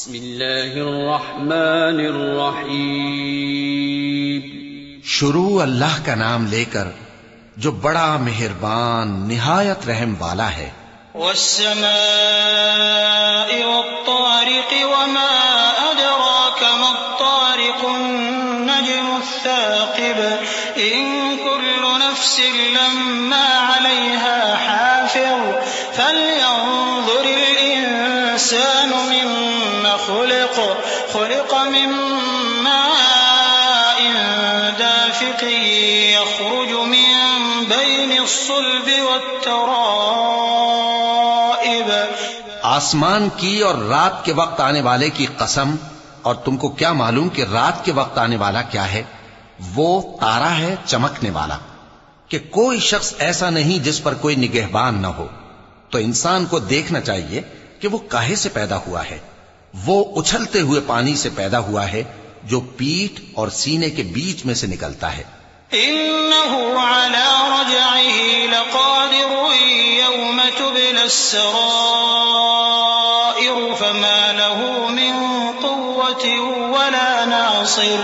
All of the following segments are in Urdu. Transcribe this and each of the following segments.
بسم اللہ الرحمن الرحیم. شروع اللہ کا نام لے کر جو بڑا مہربان نہایت رحم والا ہے. والسماء والطارق وما أدراك ما الطارق النجم الثاقب إن كل نفس لما عليها حافظ فلينظر الإنسان مما خلق من ماء دافق يخرج من بين الصلب والترائب. آسمان کی اور رات کے وقت آنے والے کی قسم، اور تم کو کیا معلوم کہ رات کے وقت آنے والا کیا ہے؟ وہ تارا ہے چمکنے والا، کہ کوئی شخص ایسا نہیں جس پر کوئی نگہبان نہ ہو. تو انسان کو دیکھنا چاہیے کہ وہ کاہے سے پیدا ہوا ہے. وہ اچھلتے ہوئے پانی سے پیدا ہوا ہے جو پیٹھ اور سینے کے بیچ میں سے نکلتا ہے. إنه على رجعه لقادر يوم تبلى السرائر فما له من قوة ولا ناصر.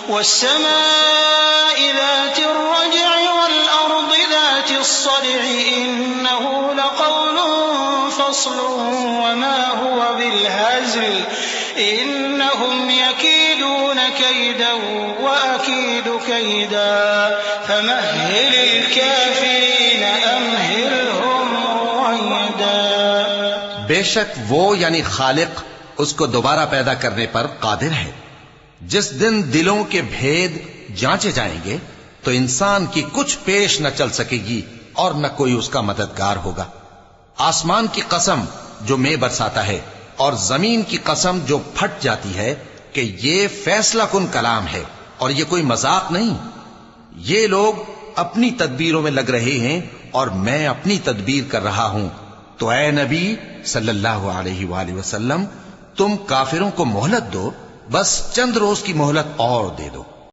والسماء ذات الرجع والأرض ذات الصدع إنه لقول فصل وما هو بالهزل إنهم يكيدون كيدا وأكيد كيدا فمهل الكافرين أمهلهم رويدا. بے شک وہ یعنی خالق اس کو دوبارہ پیدا کرنے پر قادر ہے. جس دن دلوں کے بھید جانچے جائیں گے تو انسان کی کچھ پیش نہ چل سکے گی اور نہ کوئی اس کا مددگار ہوگا. آسمان کی قسم جو مے برساتا ہے اور زمین کی قسم جو پھٹ جاتی ہے کہ یہ فیصلہ کن کلام ہے اور یہ کوئی مذاق نہیں. یہ لوگ اپنی تدبیروں میں لگ رہے ہیں اور میں اپنی تدبیر کر رہا ہوں. تو اے نبی صلی اللہ علیہ وآلہ وسلم، تم کافروں کو مہلت دو، بس چند روز کی مہلت اور دے دو.